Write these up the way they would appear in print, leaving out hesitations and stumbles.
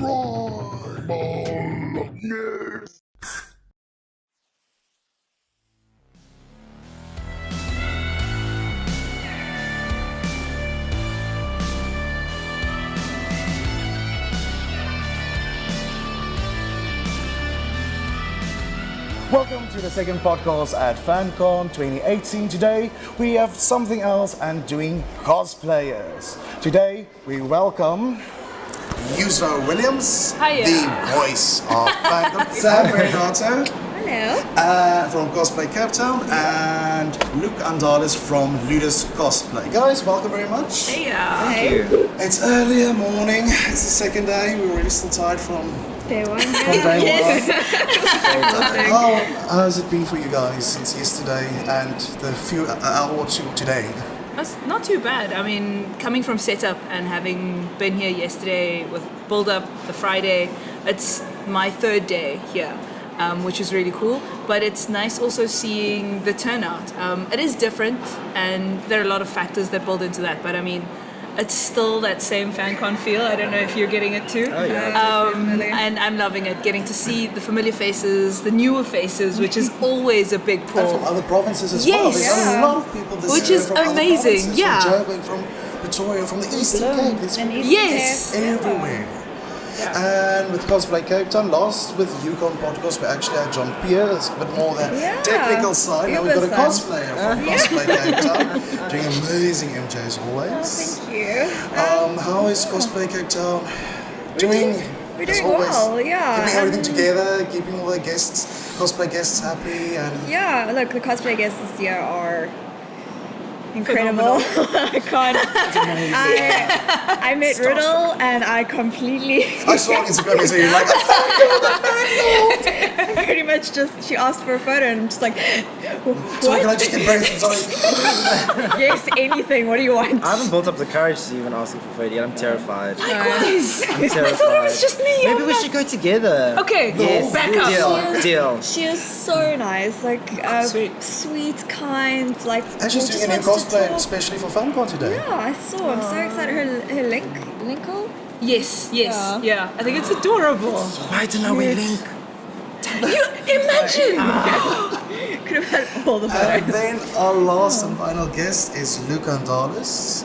Primal Nerds. Welcome to the second podcast at FanCon 2018. Today we have something else and doing cosplayers. Today we welcome Yusra Williams, Hiya. the voice of FanCon, Sam Berinato Hello. from Cosplay Cape Town, and Luke Andalis from Ludus Cosplay. Guys, welcome very much. Hey. It's earlier morning, it's the second day, we're really still tired from Day one. day Yes. How has it been for you guys since yesterday and the few hour or two today? That's not too bad. I mean, coming from setup and having been here yesterday with build up the Friday, it's my third day here, which is really cool. But it's nice also seeing the turnout. It is different, and there are a lot of factors that build into that. But I mean, it's still that same FanCon feel. I don't know if you're getting it too. Oh, yeah. And I'm loving it. Getting to see the familiar faces, the newer faces, which is always a big And pull. from other provinces as well. Yes. There's a lot of people this Which year is from other amazing, provinces, yeah. From Joburg, from Pretoria, from the Eastern Cape. It's Yes. everywhere. And with Cosplay Cape Town, last with Yukon podcast, we actually had John Pierre. It's a bit more the technical side. Now we've got a cosplayer from Cosplay Cape Town doing amazing MJ as always. Thank you. How is Cosplay Cape Town doing? We're as doing always? well, yeah. Keeping everything together, keeping all the guests, cosplay guests happy, and Yeah, look, the cosplay guests this year are incredible. I can't. I met Riddle and I completely. I saw on Instagram so you're like, Pretty much just, she asked for a photo and I'm just like, so can I just get breath? Sorry. yes, anything, what do you want? I haven't built up the courage to even ask you for food yet. I'm terrified. Likewise. I'm terrified. I thought it was just me. Maybe we should go together. Okay, Yes. back up. Deal. She is so nice, like sweet, kind, like. And she's just doing a new wants to cosplay talk. especially for FanCon today. Yeah, I saw. I'm so excited. Her Linkle? Yes. Yeah. Yeah. I think it's adorable. Why didn't we link? You imagine. Could have had all the And photos. then our last and final guest is Luke Andalis,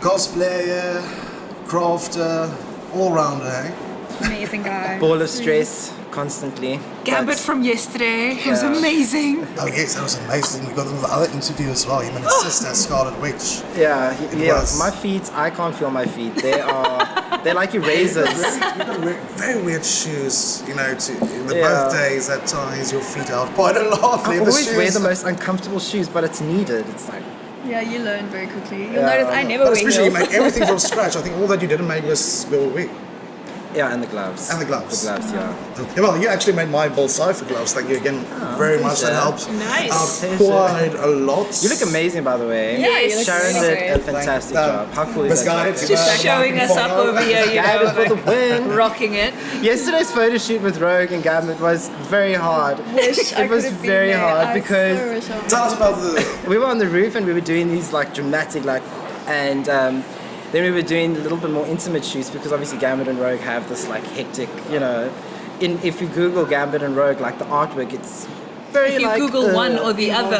cosplayer, crafter, all-rounder, eh? Amazing guy. Ball of stress constantly. Gambit from yesterday. It was amazing. Oh yes, that was amazing. We got him with the other interview as well, him and his sister, Scarlet Witch. Yeah. was. My feet. I can't feel my feet. They're like erasers. You've got very weird shoes, you know, to the Yeah. birthdays that tires your feet out quite a lot. I Leather always wear shoes. the most uncomfortable shoes, but it's needed. It's like. Yeah, you learn very quickly. You'll Yeah. notice I never But wear especially you heels. make everything from scratch. I think all that you didn't make was the wig. Yeah, and the gloves. And the gloves. The gloves, yeah. Yeah, well, you actually made my Bull Cypher gloves. Thank you again very much. That yeah. helped Nice. out quite a lot. You look amazing, by the way. Yeah, you look Sharon really did a great. fantastic Thank- job. How cool Miss is that? Guides, job? you Just know, showing us up over here, you Gambit for the know, win. rocking it. Yesterday's photo shoot with Rogue and Gambit was very hard. Wish I It was could have been very there. hard I because so wish I was. Tell us about the. we were on the roof and we were doing these like dramatic and then we were doing a little bit more intimate shoots because obviously Gambit and Rogue have this like hectic, you know. If you Google Gambit and Rogue, like the artwork, it's very If you like Google one or the other,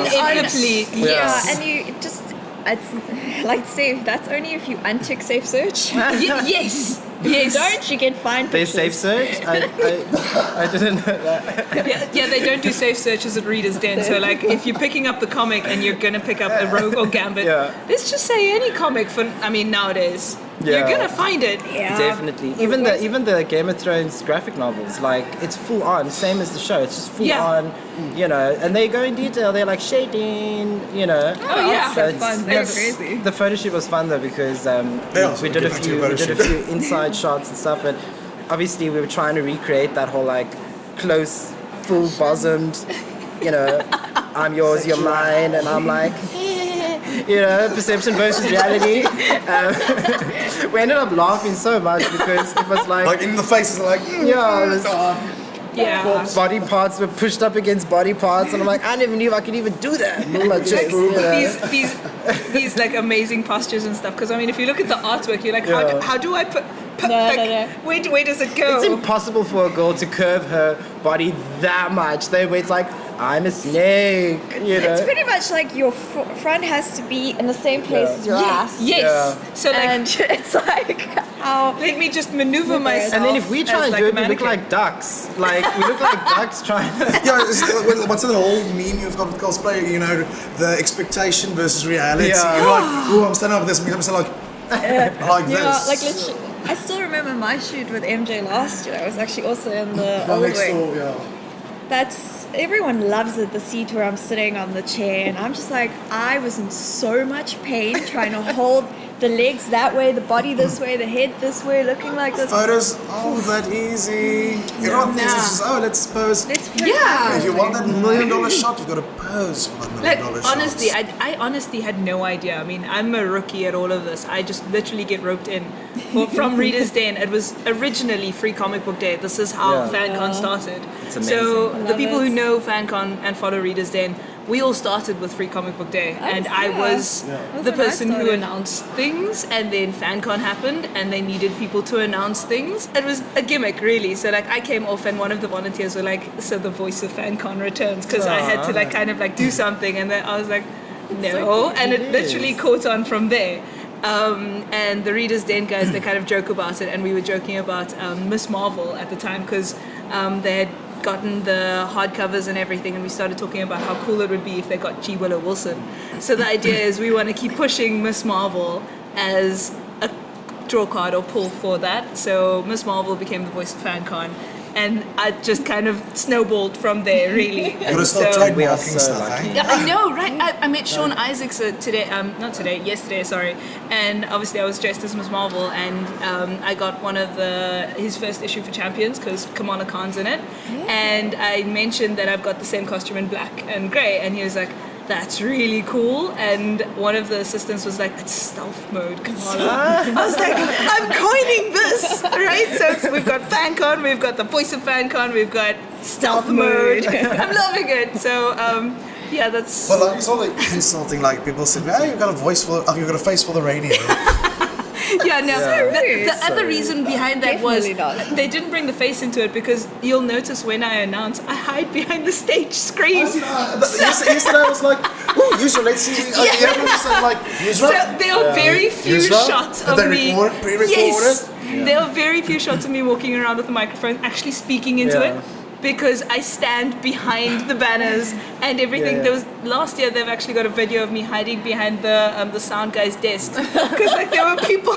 inevitably, Yeah, and you just, it's like safe. That's only if you uncheck safe search. yes. Yes. Don't you get fined? they safe search. I didn't know that. Yeah, they don't do safe searches at Reader's Den. So, like, if you're picking up the comic and you're gonna pick up a Rogue or Gambit, Yeah. let's just say any comic for. I mean, nowadays, you're Yeah. gonna find it. Yeah. Definitely. Even the Game of Thrones graphic novels, like it's full on, same as the show. It's just full Yeah. on, you know. And they go in detail. They're like shading, you know. Oh, yeah. So That's fun. That's crazy. The photo shoot was fun though because Yeah, we so did a get back to your few photo shoot. inside shots and stuff. But obviously we were trying to recreate that whole like close, full bosomed, you know. I'm yours, you're mine, and I'm like. You know, perception versus reality. We ended up laughing so much because it was Like in the faces, like. yeah, it was, Yeah. Body parts were pushed up against body parts, and I'm like, I never knew I could even do that. Move my chest, you know. These like amazing postures and stuff. Because I mean, if you look at the artwork, you're like, how do I put No. Where does it go? It's impossible for a girl to curve her body that much. Where it's like, I'm a snake, you know. It's pretty much like your front has to be in the same place as your ass. Yes. Yeah. So like, And it's like how. let me just maneuver myself. And then if we try as, and do like, it, a we look mannequin. like ducks. Like, we look like ducks trying to... Yeah, what's the whole meme you've got with cosplay? You know, the expectation versus reality. Yeah. You're like, oh, I'm standing up with this, I'm standing like Yeah, this. like literally. I still remember my shoot with MJ last year. I was actually also in the old next wing. door, yeah. That's everyone loves it, the seat where I'm sitting on the chair, and I'm just like, I was in so much pain trying to hold the legs that way, the body this way, the head this way, looking like this. Photos aren't that easy. Everyone thinks it's just, let's pose. Let's put Yeah. If you want that $1 million shot, you've got to pose for that $1 Like, million honestly, shots. I honestly had no idea. I mean, I'm a rookie at all of this. I just literally get roped in from Reader's Day, and it was originally Free Comic Book Day. This is how Yeah. FanCon started. It's amazing. So I the love people it. who know FanCon and follow Reader's Day, we all started with Free Comic Book Day, and I was That's the when I person who started. announced things, and then FanCon happened, and they needed people to announce things. It was a gimmick, really. So like, I came off, and one of the volunteers were like, "So the voice of FanCon returns," because I had to like kind of like do something, and then I was like, "No," and it literally caught on from there. And the Reader's Den guys, they kind of joke about it, and we were joking about Miss Marvel at the time, because they had gotten the hardcovers and everything, and we started talking about how cool it would be if they got G. Willow Wilson. So the idea is we want to keep pushing Miss Marvel as a draw card or pull for that. So Miss Marvel became the voice of FanCon, and I just kind of snowballed from there, really. You've got to start So- We are trademarking so stuff, lucky. eh? yeah, I know, right? I met Sean Isaacs yesterday, sorry. And obviously I was dressed as Miss Marvel, and I got one of his first issue for Champions, because Kamala Khan's in it. And I mentioned that I've got the same costume in black and grey, and he was like, "That's really cool." And one of the assistants was like, "It's stealth mode, Kamala." I was like, "I'm coining this," right? So we've got FanCon, we've got the voice of FanCon, we've got stealth mode. I'm loving it. So yeah, that's. But like, it's all like insulting. Like people say, "Hey, you've got you've got a face for the radio." Yeah, no. rude. The other reason behind that was Definitely not. they didn't bring the face into it, because you'll notice when I announce, I hide behind the stage screen. Yesterday I was like, "Oh, Yusra, let's see." Everyone was like, So "Yusra." there are very few Yusra? shots Did of they me. pre-record Yes, it? there are very few shots of me walking around with a microphone, actually speaking into Yeah. it, because I stand behind the banners and everything. Yeah. There was last year, they've actually got a video of me hiding behind the sound guy's desk, because like there were people.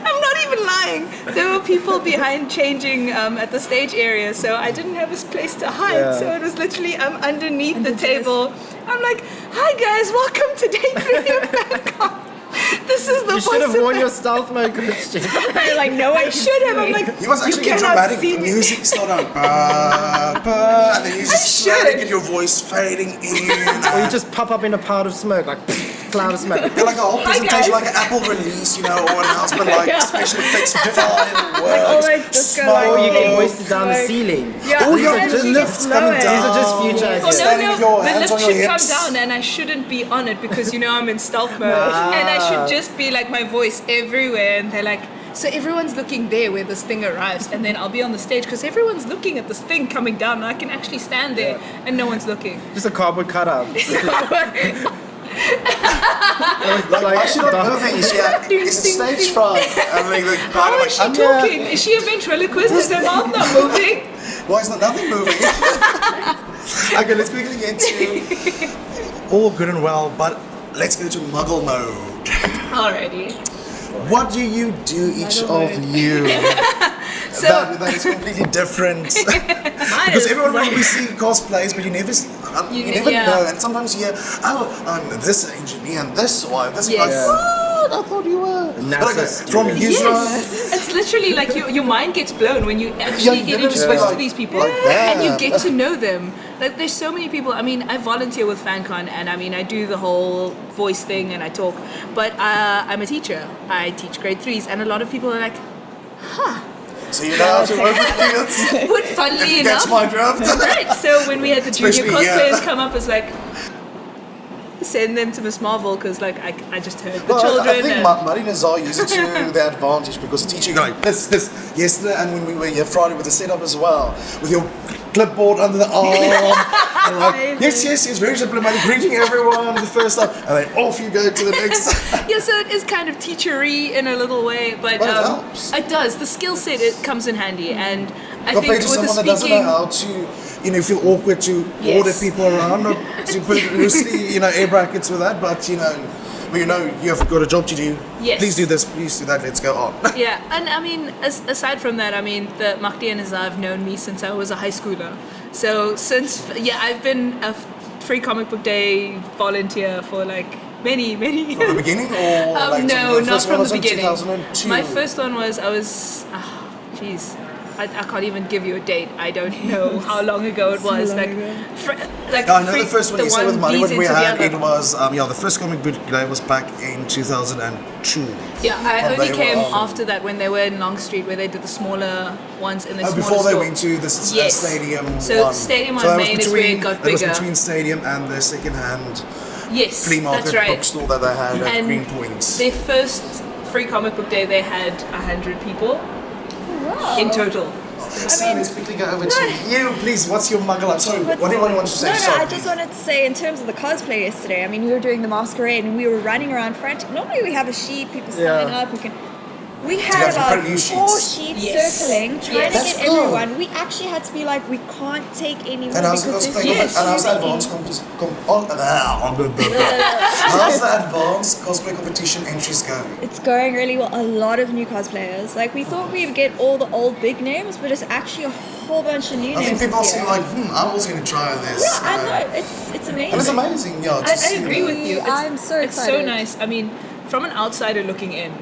I'm not even lying. There were people behind changing at the stage area, so I didn't have a place to hide. Yeah. So it was literally underneath the table. I'm like, "Hi guys, welcome to Day 3 of FanCon. This is the You should voice have of worn your stealth mode costume. Like no one I should have. I'm like, You must actually you get cannot dramatic see me. music start out, and then you just should. slowly get your voice fading in. Or you just pop up in a cloud of smoke, like cloud of smoke. Get like a whole presentation, guys. like an Apple release, you know, or announcement, like special effects, fireworks, all like disco, like, Or you get Oh, hoisted down the smoke. ceiling. Yeah, Oh, yeah, your and you lift's get coming lower. down. These are just future You're ideas. standing with your the hands lift on your should come hips. down, and I shouldn't be on it, because you know I'm in stealth mode, and I should just be like my voice everywhere. And they're like, "So everyone's looking there where this thing arrives, and then I'll be on the stage because everyone's looking at this thing coming down, and I can actually stand there, and no one's looking." Just a cardboard cutout. Like, why is she not moving? Is it stage fright? I mean, the How crowd are is like, she talking? Is she a ventriloquist? Is her mouth not moving? why is not nothing moving? Okay, let's quickly get to all good and well, but let's go to Muggle mode. Alrighty. What do you do, each of you? So that is completely different. Because everyone will see cosplays, but you never yeah. know. And sometimes you hear, "Oh, I'm this engineer and this one." This Yes. like, what? I thought you were. NASA But okay, from student. Yusra, Yes, it's literally like your mind gets blown when you actually you get literally introduced like- to these people, like that. and you get to know them. Like there's so many people. I mean, I volunteer with FanCon, and I mean I do the whole voice thing and I talk. But I'm a teacher. I teach grade 3s, and a lot of people are like, "Huh." so So you know how to work with kids. But funnily That's enough, my draft. right? So when we had the junior Especially, cosplayers come up, it's like send them to Miss Marvel because like I just heard the Well, children. I think and Mariners are using to their advantage because the teacher going this yesterday, and when we were here Friday with the setup as well, with your clipboard under the arm, and like yes, very diplomatic, greeting everyone the first time, and then off you go to the next. yeah, so it is kind of teachery in a little way, but Well, it helps. it does. The skill set it comes in handy, and I Compared think to with the someone that doesn't know speaking. how to, feel awkward to Yes. order people around, not to put it loosely, air brackets with that, but you've got a job to do. Yes. Please do this, please do that, let's go on. Yeah, and I mean, aside from that, I mean, the Makdi and Azza have known me since I was a high schooler. So I've been a Free Comic Book Day volunteer for like many years. From the beginning, or like no, the not first one from was the in beginning. 2002? My first one was I can't even give you a date. I don't know how long ago it was. long Like, ago. I know the first one you said with money when we bleeds into the had other. it was the first comic book day was back in 2002. Yeah, I When only they were came on. after that when they were in Long Street where they did the smaller ones in the smaller Before they store. went to the Yes. stadium So one. Stadium that on was Main is where it between- got That was bigger. between stadium and the second-hand Yes, flea market that's right. bookstore that they had at And Greenpoint. their first Free Comic Book Day, they had 100 people in total. So let's quickly go over to you, please. What's your muggle? I'm sorry. What do you want to say? No, Sorry, I just wanted to say in terms of the cosplay yesterday, I mean, we were doing the masquerade and we were running around frantic. Normally we have a sheet, people sign Yeah. up, we you had have to about print new 4 sheets. sheets Yes. circling, trying Yes. to That's get cool. everyone. We actually had to be like, we can't take any more And how's because the there's cosplay? Yes. And how's the advanced How's the advanced cosplay competition entries going? It's going really well. A lot of new cosplayers. Like we thought we'd get all the old big names, but it's actually a whole bunch of new I think names. people this seem year. like, I was going to try this. Yeah, I know. It's amazing. And it's amazing, yeah. I agree with you. I'm so It's so excited. nice. I mean, from an outsider looking in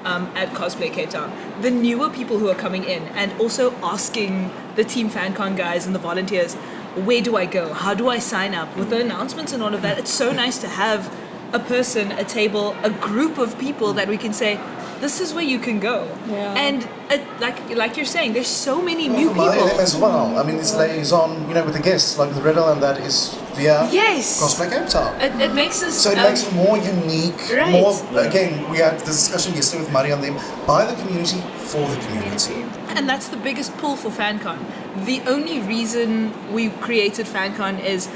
at Cosplay Cape Town, the newer people who are coming in and also asking the Team FanCon guys and the volunteers, where do I go? How do I sign up? With the announcements and all of that, it's so nice to have a person, a table, a group of people that we can say, this is where you can go. Yeah. And like you're saying, there's so many new Well, people. them as well. I mean, this liaison, with the guests, like the riddle, and that is via Yes. Cosplay Cape Town. It makes us... So it makes it more unique, Right. more, again, we had this discussion yesterday with Maria and them, by the community, for the community. And that's the biggest pull for FanCon. The only reason we created FanCon is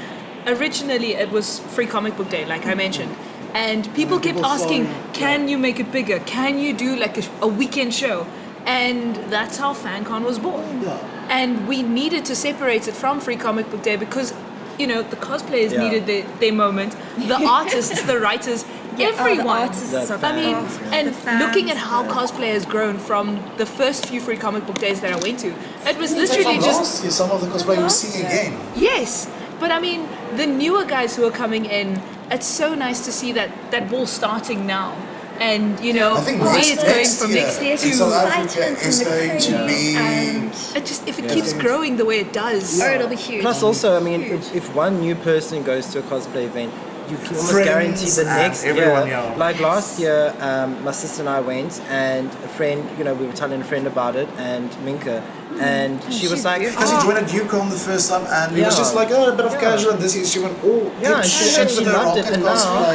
originally it was Free Comic Book Day, like I mentioned. And people kept people asking, thought, can you make it bigger? Can you do like a weekend show? And that's how FanCon was born. Yeah. And we needed to separate it from Free Comic Book Day because, the cosplayers Yeah. needed their moment, the artists, the writers, everyone. artists That's are I mean, fast. and The fans, looking at how cosplay has grown from the first few Free Comic Book Days that I went to, it was Take literally from just last year, some of the cosplay we're seeing again. yes. But I mean, the newer guys who are coming in, it's so nice to see that ball starting now, and I think where next, it's going next from year, next in year to South Africa excitement is and the going to craze be... and it just if it keeps growing the way it does. oh, it'll be huge. Plus, also, I mean, if one new person goes to a cosplay event, you can almost Friends guarantee the and next everyone, year. yeah. Like last year, my sister and I went, and a friend, we were telling a friend about it, and Minka, and she was like, Because he joined at UConn the first time, and it was Yeah. just like, a bit of casual, and this year she went, yeah, and she said she loved it, and now,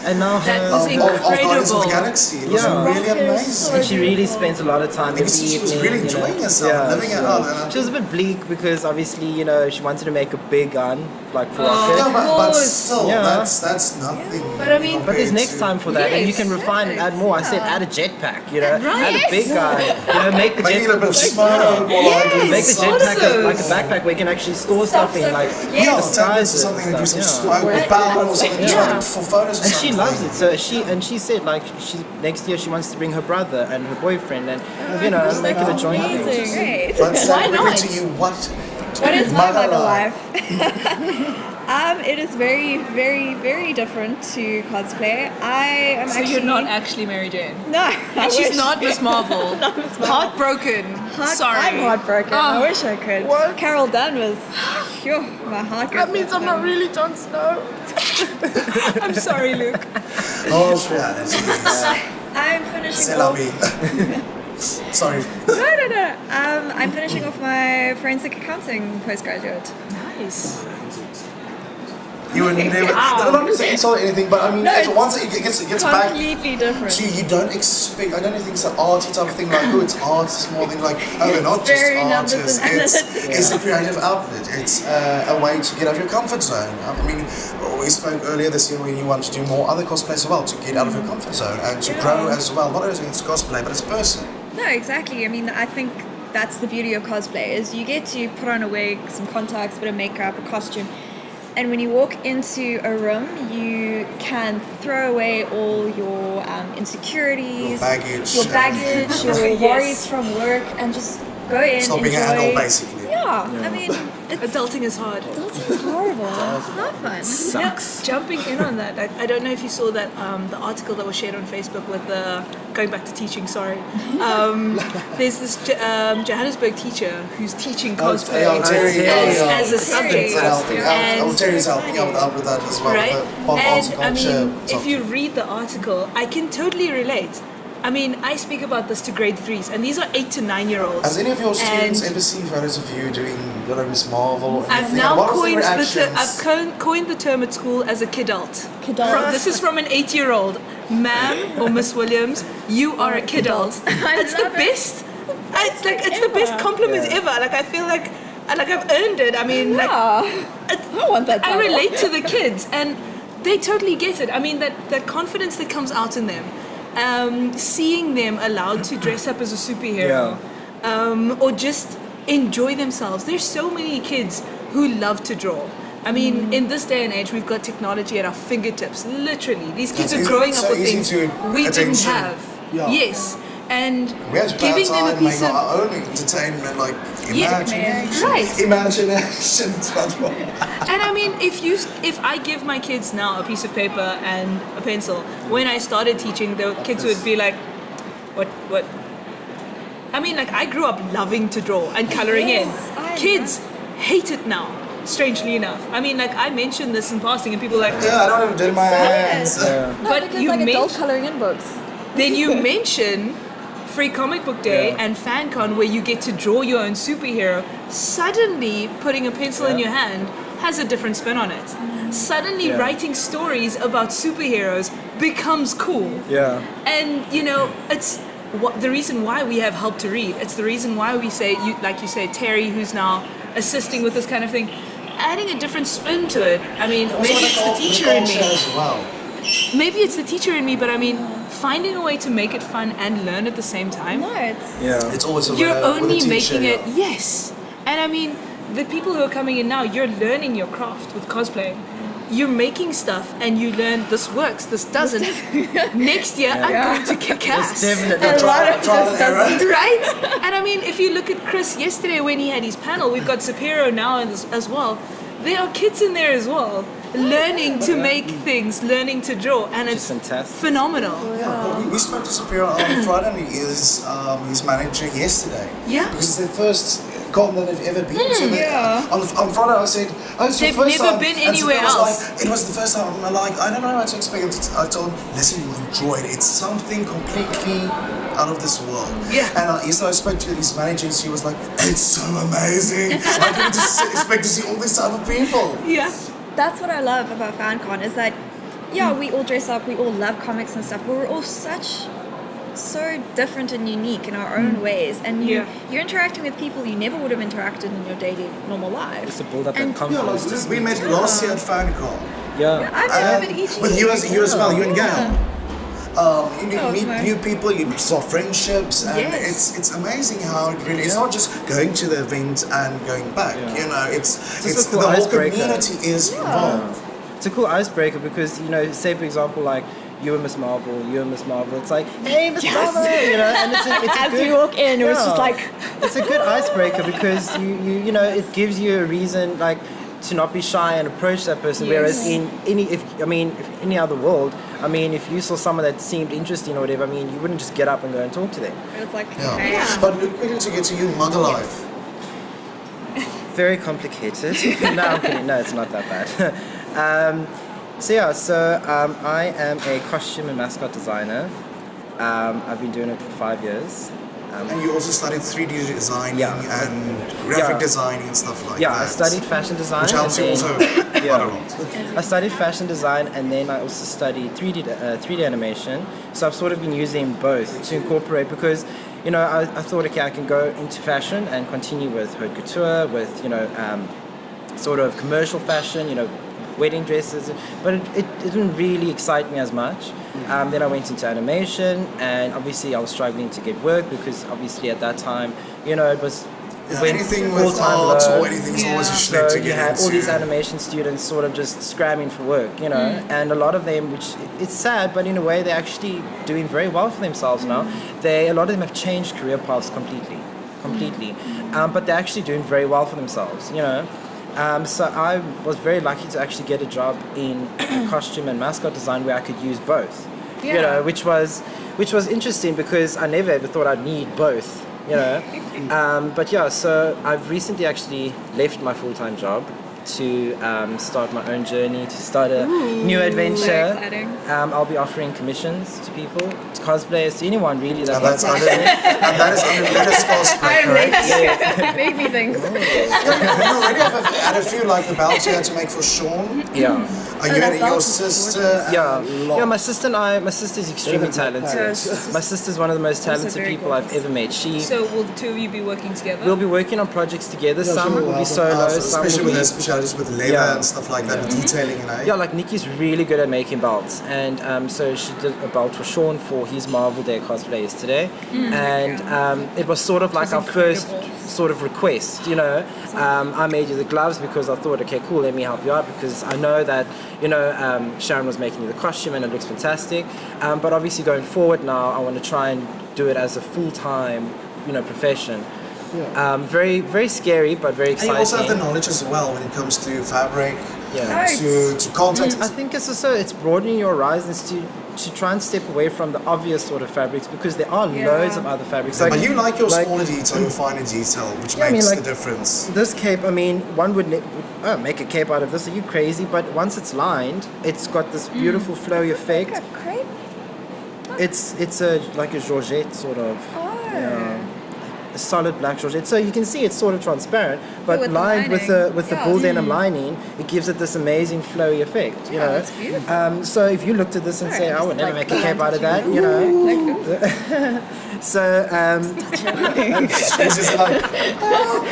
and now That her, was of Guardians of incredible. the Galaxy. It was Yeah. really amazing. and she really spent a lot of time You every could see she was evening, really enjoying herself, living it out. And She was a bit bleak because obviously, she wanted to make a big gun, like for Oh. rocket. yeah, but course. still, Yeah. that's nothing. But I mean- But there's compared next to- time for that, and you can refine and add more. I said add a jetpack, add a big guy, make the Maybe a little bit of jetpack. smoke or like Make the something. jetpack like a backpack where you can actually store stuff in, like Yeah, tablets or disguises something and that you some stuff. smoke or power or something just Yeah. like for photos or And something. she loves it. So she said like next year she wants to bring her brother and her boyfriend and make it a joint thing. Amazing. Great. But Why bring not? it to you, what What is my Muggle muggle life? life? It is very, very, very different to cosplay. I am So actually you're not actually Mary Jane. No, I And she's wish. not Miss Marvel. Heartbroken. Sorry. I'm heartbroken. I Oh. wish I could. What? Carol Dunn was. Phew, my heart goes That means out I'm to not really Jon Snow. I'm sorry, Luke. Oh, yeah, that's it. I'm finishing C'est la off. vie. Sorry. No. I'm finishing off my forensic accounting postgraduate. Nice. You would never, not to insult anything, but I mean, once it gets back Completely different. to you don't expect, I don't think it's an arty type of thing, like, oh, it's art, it's more than like, oh, they're not just artists, it's a creative outlet, it's a way to get out of your comfort zone. I mean, we spoke earlier this year when you want to do more other cosplay as well, to get out of your comfort zone and to grow as well, not only as cosplay, but as a person. No, exactly. I mean, I think that's the beauty of cosplay, is you get to put on a wig, some contacts, a bit of makeup, a costume. And when you walk into a room, you can throw away all your insecurities, your worries from work, and just go in, stop being an adult, basically. Yeah, I mean, Adulting is hard. Adulting is horrible. It's not fun. Sucks. Jumping in on that, I don't know if you saw that the article that was shared on Facebook with the going back to teaching. Sorry, there's this Johannesburg teacher who's teaching cosplay as a subject, Terry's helping out with that as well. Right? And I mean, if you read the article, I can totally relate. I mean, I speak about this to grade 3s, and these are 8 to 9 year olds. Has any of your students ever seen photos of you doing, Miss Marvel or anything? I've now coined the term at school as a kidult. This is from an 8-year-old. Ma'am or Miss Williams, you are a kidult. It's the best. It's the best compliment ever. Like, I feel like I've earned it. I mean, I want that. I relate to the kids, and they totally get it. I mean, that confidence that comes out in them. Seeing them allowed to dress up as a superhero, or just enjoy themselves. There's so many kids who love to draw. I mean, in this day and age, we've got technology at our fingertips. Literally, these kids are growing up with things we didn't have. Yeah. Yes, and we have to giving them a piece of our own entertainment, like imagination. Right. Imagination. And I mean, if I give my kids now a piece of paper and a pencil, when I started teaching, the kids would be like, what? I mean, like, I grew up loving to draw and coloring in. Kids hate it now, strangely enough. I mean, like, I mentioned this in passing, and people are like, I don't even do my hands. No, but because you like adult coloring in books. Then you mention Free Comic Book Day and FanCon, where you get to draw your own superhero. Suddenly, putting a pencil in your hand has a different spin on it. Suddenly, writing stories about superheroes becomes cool. Yeah. And, it's the reason why we have Help to Read. It's the reason why we say, like you say, Terry, who's now assisting with this kind of thing, adding a different spin to it. I mean, maybe it's the teacher in me. As well. Maybe it's the teacher in me, but I mean, finding a way to make it fun and learn at the same time. No, it's always you're only making it. Yes, and I mean, the people who are coming in now, you're learning your craft with cosplay. You're making stuff, and you learn this works, this doesn't. Next year, I'm going to kick ass. Definitely. Right? And I mean, if you look at Chris yesterday when he had his panel, we've got Superior now as well. There are kids in there as well, learning to make things, learning to draw, and it's phenomenal. We spoke to Superior on Friday, and he is his manager yesterday. Yeah. Because it's their first con that they've ever been to. On Friday I said, it's they've the first never time. been And anywhere else. It was the first time. I'm like, I don't know how to explain it. I told him, listen, you'll enjoy it. It's something completely out of this world. Yeah. And I spoke to his manager, and she was like, it's so amazing. I didn't expect to see all this type of people. Yeah. That's what I love about FanCon, is that, we all dress up, we all love comics and stuff, but we're all so different and unique in our own ways, and you're interacting with people you never would have interacted in your daily normal life. Just to build up that confidence. We met last year at FanCon. Yeah. I've been each with you as well, you and Gail. You meet new people, you start friendships, and it's amazing how it really. It's not just going to the event and going back. It's cool the whole icebreaker. community is involved. It's a cool icebreaker because say for example like you and Miss Marvel, it's like, hey Miss Marvel, and it's a As good, we walk in, it was just like, it's a good icebreaker because you it gives you a reason like to not be shy and approach that person. Whereas in any other world, if you saw someone that seemed interesting or whatever, you wouldn't just get up and go and talk to them. it was like, But look, we need to get to you, Muggle life. Very complicated. No, I'm kidding. No, it's not that bad. I am a costume and mascot designer. I've been doing it for 5 years. And you also studied 3D designing Yeah. and graphic designing and stuff like that. Yeah, I studied fashion design. Which helps you and also then- quite a lot. I studied fashion design and then I also studied 3D animation. So I've sort of been using both to incorporate because, you know, I thought, okay, I can go into fashion and continue with haute couture, with, you know, sort of commercial fashion, you know, wedding dresses, but it didn't really excite me as much. Then I went into animation, and obviously I was struggling to get work because obviously at that time, you know, it was anything with art or anything is always a schnick so to you get had into. all these animation students sort of just scramming for work, you know, and a lot of them, which it's sad, but in a way they're actually doing very well for themselves now. A lot of them have changed career paths completely, but they're actually doing very well for themselves, you know. So I was very lucky to actually get a job in costume and mascot design where I could use both, you know, which was interesting because I never ever thought I'd need both, you know. But yeah, so I've recently actually left my full-time job to start my own journey, to start a new adventure. So exciting. I'll be offering commissions to people, to cosplayers, to anyone really that And that's under, and that is under Ludus cosplay, correct? Make me think. You already had a few like the belts you had to make for Sean. Yeah. Are you and your sister? Yeah, my sister is extremely talented. My sister's one of the most talented very people I've ever met. So will the two of you be working together? We'll be working on projects together. Some will be solo, some Especially will with be... her specialities with leather and stuff like that, detailing, you know. Yeah, like Nikki's really good at making belts, and so she did a belt for Sean for his Marvel Day cosplay yesterday, and it was sort of like our first sort of request, you know. I made you the gloves because I thought, okay, cool, let me help you out because I know that, you know, Sharon was making you the costume and it looks fantastic, but obviously going forward now, I want to try and do it as a full-time, you know, profession. Very, very scary, but very exciting. And you also have the knowledge as well when it comes to fabric, Right. to context. I think it's also broadening your horizons to try and step away from the obvious sort of fabrics because there are loads of other fabrics. But you like your smaller detail, your finer detail, which makes the difference. This cape, I mean, one would make a cape out of this. Are you crazy? But once it's lined, it's got this beautiful flowy effect. Like a crepe? It's like a Georgette sort of. A solid black Georgette. So you can see it's sort of transparent, but with the lined with lining. the bull denim lining, it gives it this amazing flowy effect. You know. That's beautiful. So if you looked at this and say, I would never make a cape out of that, you know. So It's just like,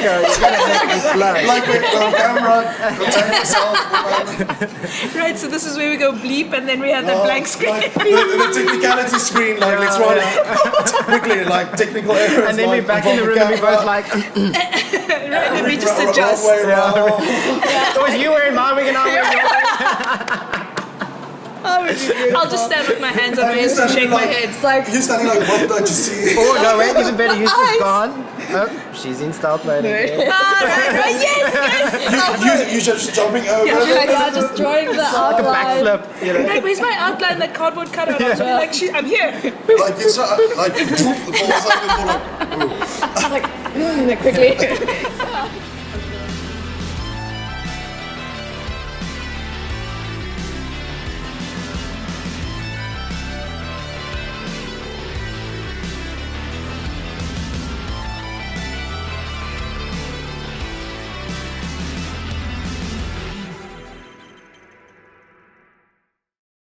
you're gonna make me blush. like with the camera, protect yourself. Right, so this is where we go bleep and then we have the blank screen. Like, the technicality screen, like let's run it quickly, like technical errors. And then like, we're back in the room and we're both like, Right, and we just adjust. Wrong way around. it was you wearing my wig and I'm wearing your wig. I'll just stand with my hands on my hips and shake my head. It's like, You're standing like, what don't you see? Oh no, wait, even better, Yusra's gone. Oh, she's in stealth mode again. Right, yes. You're just jumping over. like just drawing the outline. Backflip, you know. Right, where's my outline, that cardboard cutout? I was really like, I'm here. Like it's like the balls like Like quickly.